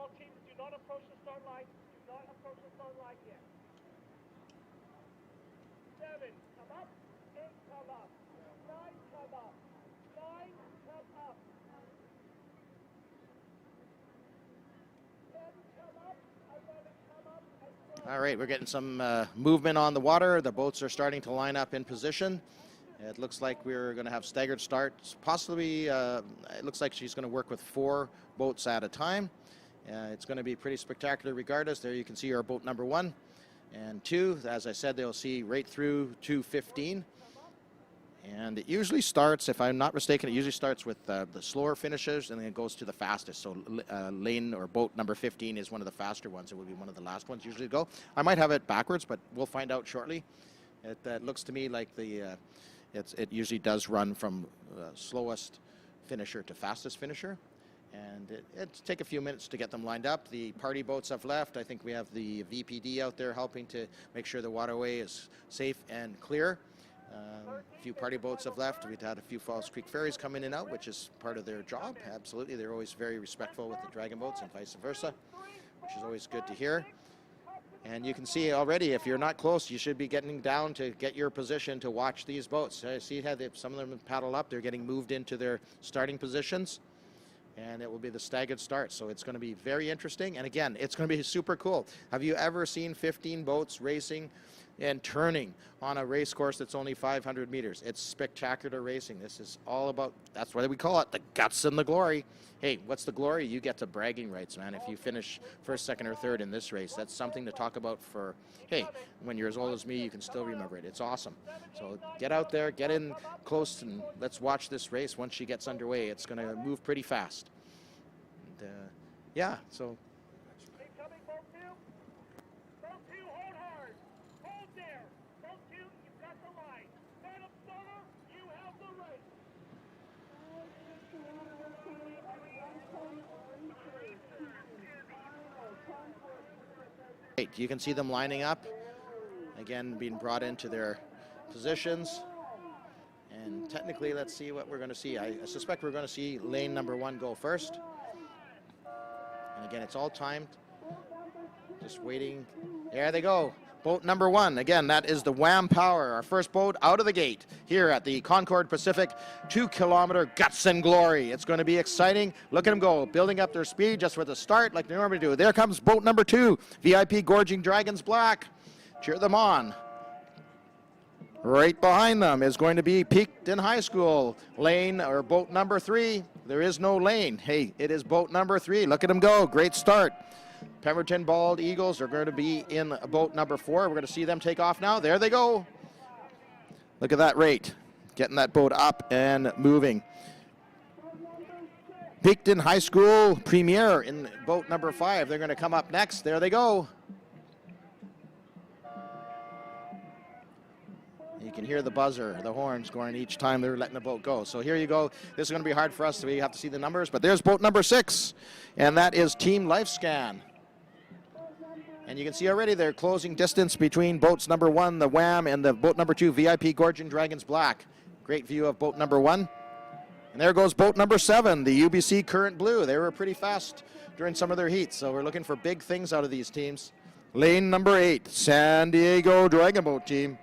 all teams, do not approach the start line. Do not approach the start line yet. 7, come up. 8, come up. 9, come up. 9, come up. 10, come up. 11, come up. And 12. All right, we're getting some movement on the water. The boats are starting to line up in position. It looks like we're going to have staggered starts. Possibly, it looks like she's going to work with 4 boats at a time. It's going to be pretty spectacular regardless. There you can see our boat number 1 and 2. As I said, they'll see right through to 15. And it usually starts, if I'm not mistaken, it usually starts with the slower finishers and then it goes to the fastest. So lane or boat number 15 is one of the faster ones. It will be one of the last ones usually to go. I might have it backwards, but we'll find out shortly. It looks to me like it usually does run from slowest finisher to fastest finisher. And it'll take a few minutes to get them lined up. The party boats have left. I think we have the VPD out there helping to make sure the waterway is safe and clear. A few party boats have left. We've had a few Falls Creek ferries come in and out, which is part of their job. Absolutely. They're always very respectful with the dragon boats and vice versa, which is always good to hear. And you can see already, if you're not close, you should be getting down to get your position to watch these boats. See how some of them paddle up. They're getting moved into their starting positions. And it will be the staggered start. So it's going to be very interesting. And again, it's going to be super cool. Have you ever seen 15 boats racing and turning on a race course that's only 500 meters? It's spectacular racing. This is all about, that's why we call it the guts and the glory. Hey, what's the glory? You get to bragging rights, man. If you finish first, second, or third in this race, that's something to talk about for, hey, when you're as old as me, you can still remember it. It's awesome. So get out there, get in close, and let's watch this race. Once she gets underway, it's going to move pretty fast. And, yeah, so. Incoming boat 2. Boat 2, hold hard. Hold there. Boat 2, you've got the line. Man up starter, you have the race. You can see them lining up, again being brought into their positions. And technically, let's see what we're going to see. I suspect we're going to see lane number 1 go first. And again, it's all timed. Just waiting. There they go. Boat number 1. Again, that is the Wham Power, our first boat out of the gate here at the Concord Pacific 2-kilometer Guts and Glory. It's going to be exciting. Look at them go, building up their speed just for the start like they normally do. There comes boat number 2, VIP Gorging Dragons Black. Cheer them on. Right behind them is going to be Peakton High School, lane or boat number 3. There is no lane. Hey, it is boat number 3. Look at them go. Great start. Pemberton Bald Eagles are going to be in boat number 4. We're going to see them take off now. There they go. Look at that rate. Getting that boat up and moving. Peakton High School Premier in boat number 5. They're going to come up next. There they go. You can hear the buzzer, the horns going each time they're letting the boat go. So here you go. This is going to be hard for us. We have to see the numbers. But there's boat number 6, and that is Team Lifescan. And you can see already their closing distance between boats number 1, the Wham, and the boat number 2, VIP Gorging Dragons Black. Great view of boat number 1. And there goes boat number 7, the UBC Current Blue. They were pretty fast during some of their heats, so we're looking for big things out of these teams. Lane number 8, San Diego Dragon Boat Team.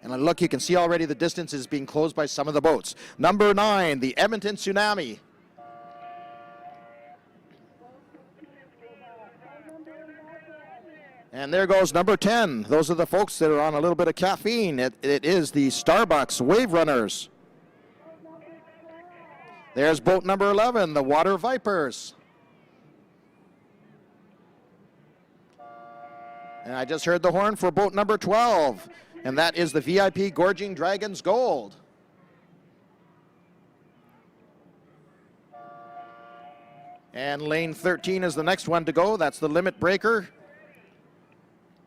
And look, you can see already the distance is being closed by some of the boats. Number 9, the Edmonton Tsunami. And there goes number 10. Those are the folks that are on a little bit of caffeine. It is the Starbucks Wave Runners. There's boat number 11, the Water Vipers. And I just heard the horn for boat number 12. And that is the VIP Gorging Dragons Gold. And lane 13 is the next one to go. That's the Limit Breaker.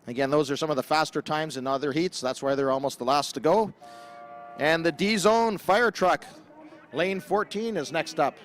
Again, those are some of the faster times in other heats. That's why they're almost the last to go. And the D-Zone Fire Truck, lane 14 is next up.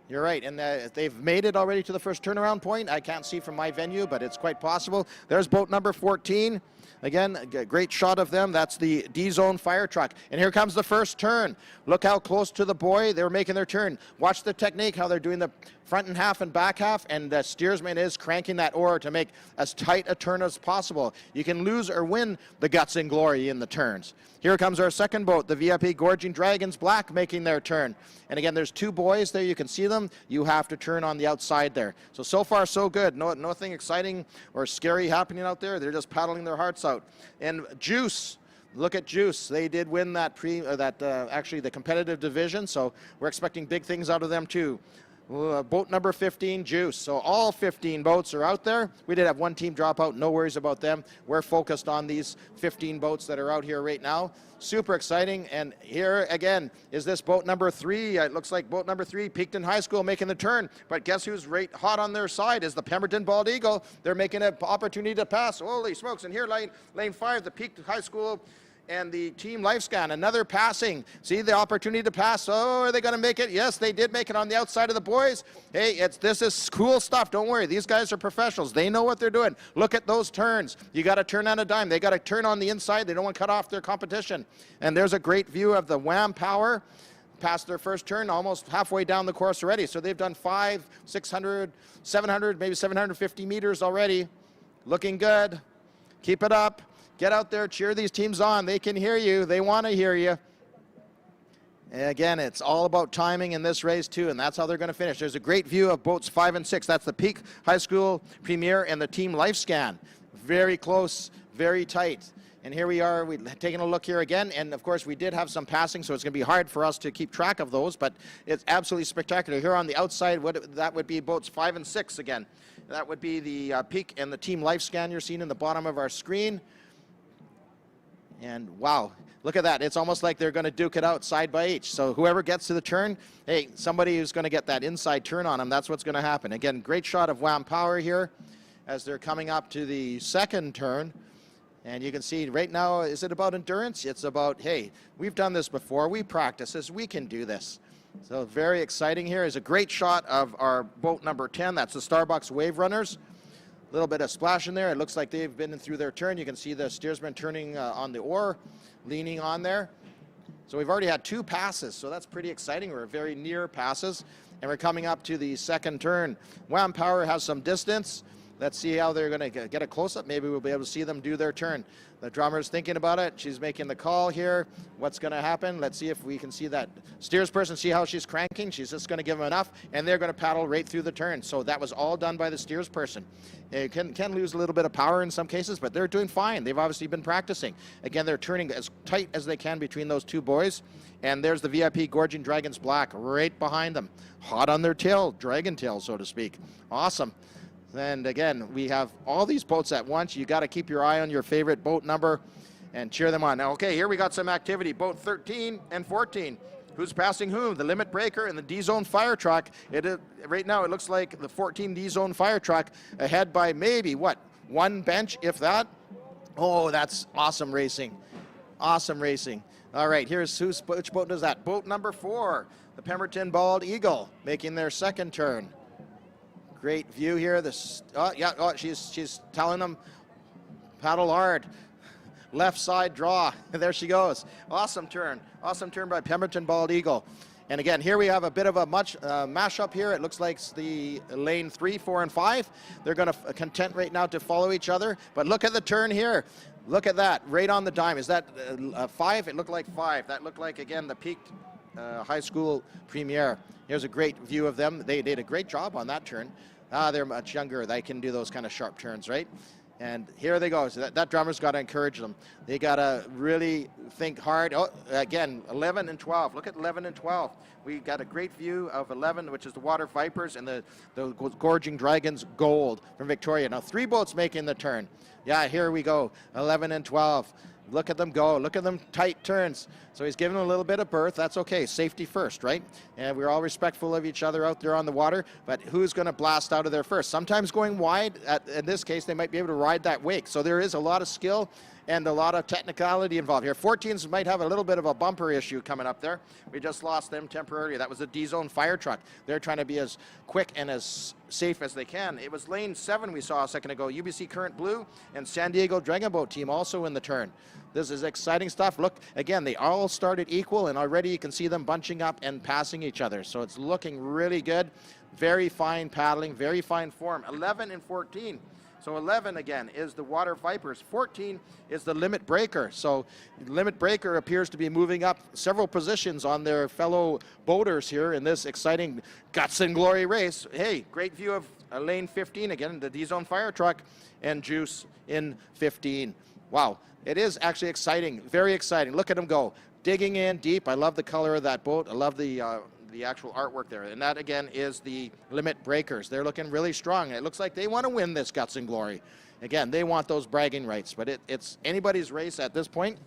You're right, and they've made it already to the first turnaround point. I can't see from my venue, but it's quite possible. There's boat number 14. Again, a great shot of them. That's the D-Zone fire truck. And here comes the first turn. Look how close to the buoy they're making their turn. Watch the technique, how they're doing the front and half and back half, and the steersman is cranking that oar to make as tight a turn as possible. You can lose or win the guts and glory in the turns. Here comes our second boat, the VIP Gorging Dragons Black, making their turn. And again, there's two buoys there. You can see them. You have to turn on the outside there. So far, so good. Nothing exciting or scary happening out there. They're just paddling their hearts out. And Juice, look at Juice. They did win that actually the competitive division, so we're expecting big things out of them too. Boat number 15, Juice. So all 15 boats are out there. We did have one team drop out. No worries about them. We're focused on these 15 boats that are out here right now. Super exciting. And here again is this boat number 3. It looks like boat number 3, Peakton High School, making the turn. But guess who's right hot on their side is the Pemberton Bald Eagle. They're making an opportunity to pass. Holy smokes. And here lane 5, the Peakton High School and the team Lifescan, another passing. See the opportunity to pass. Oh, are they going to make it? Yes, they did make it on the outside of the boys. Hey, this is cool stuff. Don't worry. These guys are professionals. They know what they're doing. Look at those turns. You got to turn on a dime. They got to turn on the inside. They don't want to cut off their competition. And there's a great view of the Wham Power. Past their first turn, almost halfway down the course already. So they've done 500, 600, 700, maybe 750 meters already. Looking good. Keep it up. Get out there, cheer these teams on. They can hear you. They want to hear you. And again, it's all about timing in this race too, and that's how they're going to finish. There's a great view of boats 5 and 6. That's the Peak High School Premier and the team Lifescan. Very close, very tight. And here we are, we're taking a look here again, and of course we did have some passing, so it's going to be hard for us to keep track of those, but it's absolutely spectacular. Here on the outside, that would be boats 5 and 6 again. That would be the Peak and the team Lifescan you're seeing in the bottom of our screen. And wow, look at that. It's almost like they're going to duke it out side by each. So whoever gets to the turn, hey, somebody who's going to get that inside turn on them, that's what's going to happen. Again, great shot of Wham Power here as they're coming up to the second turn. And you can see right now, is it about endurance? It's about, hey, we've done this before. We practice this. We can do this. So very exciting here is a great shot of our boat number 10. That's the Starbucks Wave Runners. A little bit of splash in there. It looks like they've been through their turn. You can see the steersman turning on the oar, leaning on there. So we've already had 2 passes, so that's pretty exciting. We're very near passes, and we're coming up to the second turn. Wham Power has some distance. Let's see how they're going to get a close-up. Maybe we'll be able to see them do their turn. The drummer's thinking about it. She's making the call here. What's going to happen? Let's see if we can see that steersperson, see how she's cranking. She's just going to give them enough, and they're going to paddle right through the turn. So that was all done by the steersperson. It can lose a little bit of power in some cases, but they're doing fine. They've obviously been practicing. Again, they're turning as tight as they can between those 2 boys. And there's the VIP Gorging Dragons Black right behind them. Hot on their tail, dragon tail, so to speak. Awesome. And again, we have all these boats at once. You got to keep your eye on your favorite boat number and cheer them on. Now, okay, here we got some activity. Boat 13 and 14. Who's passing whom? The Limit Breaker and the D-Zone Fire Truck. Right now, it looks like the 14 D-Zone Fire Truck ahead by maybe, what, 1 bench, if that? Oh, that's awesome racing. Awesome racing. All right, which boat does that? Boat number 4, the Pemberton Bald Eagle, making their second turn. Great view here. She's telling them, paddle hard. Left side draw. There she goes. Awesome turn. Awesome turn by Pemberton Bald Eagle. And again, here we have a bit of a mashup here. It looks like the lane 3, 4, and 5. They're going to content right now to follow each other. But look at the turn here. Look at that, right on the dime. Is that 5? It looked like 5. That looked like, again, the peaked high school premier. Here's a great view of them. They did a great job on that turn. They're much younger. They can do those kind of sharp turns, right? And here they go. So that drummer's got to encourage them. They got to really think hard. Oh, again, 11 and 12. Look at 11 and 12. We got a great view of 11, which is the Water Vipers, and the Gorging Dragons Gold from Victoria. Now 3 boats making the turn. Yeah, here we go. 11 and 12. Look at them go. Look at them tight turns. So he's giving a little bit of berth. That's okay. Safety first, right? And we're all respectful of each other out there on the water. But who's going to blast out of there first? Sometimes going wide. In this case, they might be able to ride that wake. So there is a lot of skill and a lot of technicality involved here. 14s might have a little bit of a bumper issue coming up there. We just lost them temporarily. That was a D-Zone fire truck. They're trying to be as quick and as safe as they can. It was lane 7 we saw a second ago. UBC Current Blue and San Diego Dragon Boat team also in the turn. This is exciting stuff. Look, again, they all started equal, and already you can see them bunching up and passing each other. So it's looking really good. Very fine paddling, very fine form. 11 and 14. So 11, again, is the Water Vipers. 14 is the Limit Breaker. So Limit Breaker appears to be moving up several positions on their fellow boaters here in this exciting Guts and Glory race. Hey, great view of lane 15 again, the D-Zone fire truck, and Juice in 15. Wow, it is actually exciting, very exciting. Look at them go, digging in deep. I love the color of that boat. I love the actual artwork there. And that, again, is the Limit Breakers. They're looking really strong. It looks like they want to win this Guts and Glory. Again, they want those bragging rights, but it's anybody's race at this point.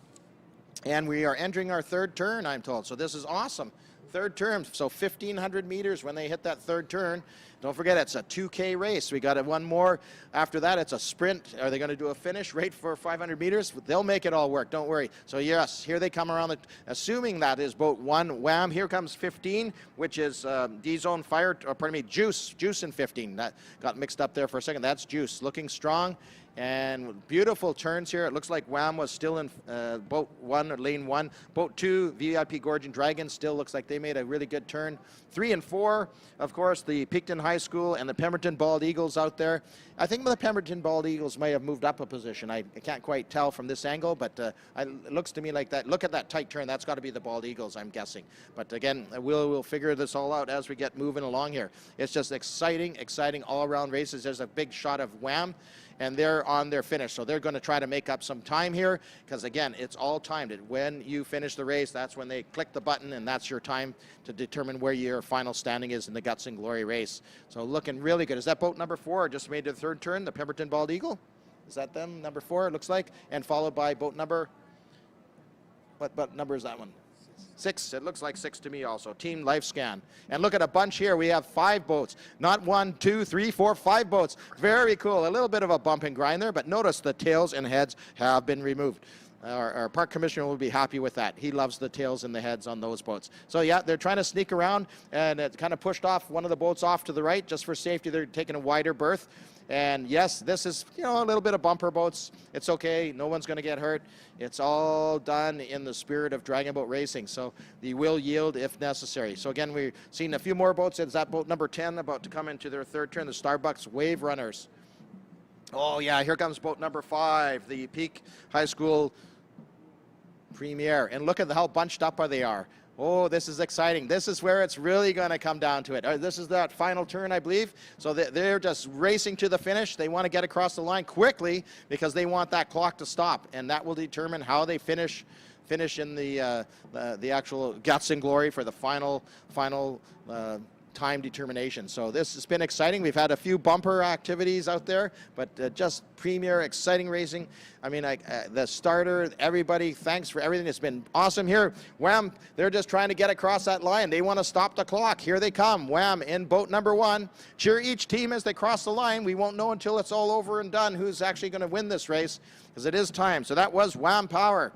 And we are entering our third turn, I'm told. So this is awesome. Third turn, so 1,500 meters when they hit that third turn. Don't forget, it's a 2K race. We got one more. After that, it's a sprint. Are they going to do a finish rate for 500 meters? They'll make it all work. Don't worry. So, yes, here they come around, assuming that is boat 1, Wham. Here comes 15, which is D-Zone Fire, or pardon me, Juice in 15. That got mixed up there for a second. That's Juice, looking strong. And beautiful turns here. It looks like Wham was still in boat 1 or lane 1. Boat 2, VIP Gorgon Dragon, still looks like they made a really good turn. 3 and 4, of course, the Peakton High School and the Pemberton Bald Eagles out there. I think the Pemberton Bald Eagles may have moved up a position. I can't quite tell from this angle, but it looks to me like that. Look at that tight turn. That's got to be the Bald Eagles, I'm guessing. But again, we'll figure this all out as we get moving along here. It's just exciting all-around races. There's a big shot of Wham, and they're on their finish. So they're going to try to make up some time here because, again, it's all timed. When you finish the race, that's when they click the button, and that's your time to determine where your final standing is in the Guts and Glory race. So looking really good. Is that boat number 4 just made the third turn, the Pemberton Bald Eagle? Is that them, number 4, it looks like? And followed by boat number, what number is that one? 6, it looks like 6 to me also. Team Lifescan. And look at a bunch here. We have 5 boats. Not 1, 2, 3, 4, 5 boats. Very cool. A little bit of a bump and grind there, but notice the tails and heads have been removed. Our park commissioner will be happy with that. He loves the tails and the heads on those boats. So yeah, they're trying to sneak around, and it kind of pushed off one of the boats off to the right just for safety. They're taking a wider berth. And yes, this is, a little bit of bumper boats. It's okay. No one's going to get hurt. It's all done in the spirit of dragon boat racing. So they will yield if necessary. So again, we've seen a few more boats. It's that boat number 10 about to come into their third turn, the Starbucks Wave Runners. Oh yeah, here comes boat number 5, the Peak High School Premier. And look at how bunched up they are. Oh, this is exciting. This is where it's really going to come down to it. This is that final turn, I believe. So they're just racing to the finish. They want to get across the line quickly because they want that clock to stop, and that will determine how they finish in the actual Guts and Glory for the final time determination. So this has been exciting. We've had a few bumper activities out there, but just premier exciting racing. I mean, the starter, everybody, thanks for everything. It's been awesome here. Wham, they're just trying to get across that line. They want to stop the clock. Here they come. Wham in boat number 1. Cheer each team as they cross the line. We won't know until it's all over and done who's actually going to win this race because it is time. So that was Wham Power.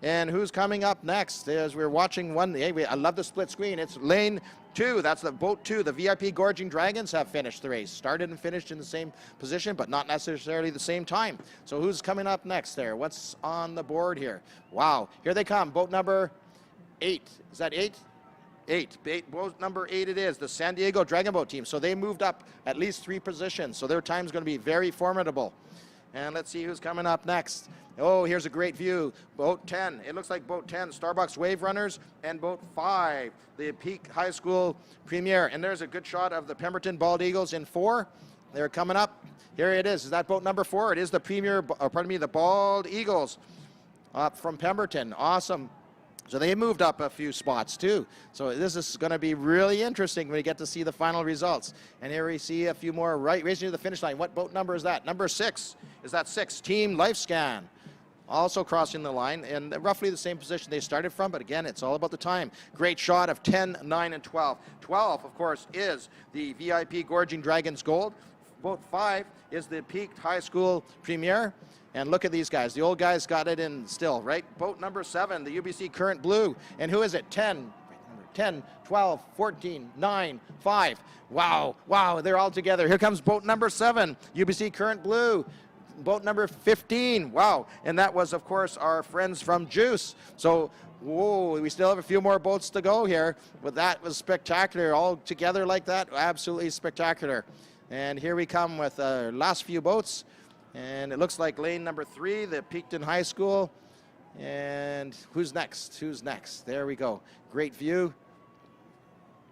And who's coming up next? As we're watching one, I love the split screen. It's lane 2. That's the boat 2. The VIP Gorging Dragons have finished the race. Started and finished in the same position, but not necessarily the same time. So who's coming up next there? What's on the board here? Wow, here they come. Boat number 8. Is that 8? 8. Boat number 8 it is. The San Diego Dragon Boat team. So they moved up at least 3 positions. So their time's going to be very formidable. And let's see who's coming up next. Oh, here's a great view. Boat 10. It looks like boat 10, Starbucks Wave Runners, and boat 5, the Peak High School Premier. And there's a good shot of the Pemberton Bald Eagles in 4. They're coming up. Here it is. Is that boat number 4? It is the the Bald Eagles up from Pemberton. Awesome. So they moved up a few spots too. So this is going to be really interesting when we get to see the final results. And here we see a few more racing to the finish line. What boat number is that? Number 6. Is that 6? Team Lifescan. Also crossing the line in roughly the same position they started from, but again, it's all about the time. Great shot of 10, 9, and 12. 12, of course, is the VIP Gorging Dragons Gold. Boat 5 is the Peaked High School Premier. And look at these guys. The old guys got it in still, right? Boat number 7, the UBC Current Blue. And who is it? 10, 12, 14, 9, 5. Wow, wow, they're all together. Here comes boat number 7, UBC Current Blue. Boat number 15, wow. And that was, of course, our friends from Juice. So, whoa, we still have a few more boats to go here. But that was spectacular, all together like that. Absolutely spectacular. And here we come with our last few boats. And it looks like lane number 3, the Peakton High School. And who's next? Who's next? There we go. Great view.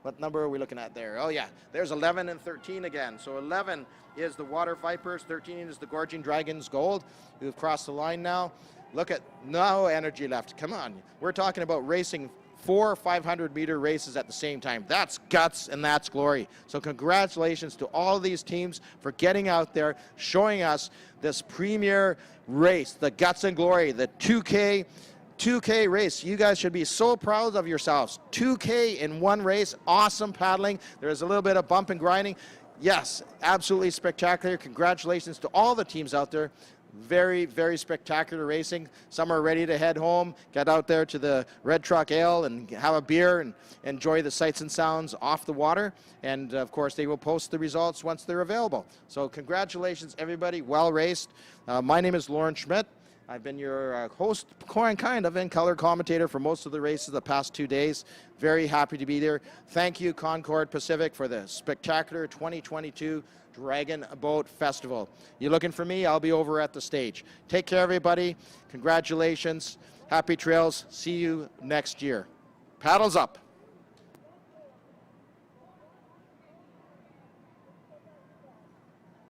What number are we looking at there? Oh, yeah. There's 11 and 13 again. So 11 is the Water Vipers. 13 is the Gorging Dragons Gold, who've crossed the line now. Look at no energy left. Come on. We're talking about racing 4 500-meter races at the same time. That's guts and that's glory. So congratulations to all these teams for getting out there, showing us this premier race, the guts and glory, the 2K race. You guys should be so proud of yourselves. 2K in one race, awesome paddling. There's a little bit of bump and grinding. Yes, absolutely spectacular. Congratulations to all the teams out there. Very, very spectacular racing. Some are ready to head home, get out there to the Red Truck Ale and have a beer and enjoy the sights and sounds off the water. And of course, they will post the results once they're available. So congratulations, everybody. Well raced. My name is Lauren Schmidt. I've been your host, kind of, and color commentator for most of the races the past 2 days. Very happy to be there. Thank you, Concord Pacific, for the spectacular 2022 Dragon Boat Festival. You looking for me? I'll be over at the stage. Take care, everybody. Congratulations. Happy trails. See you next year. Paddles up.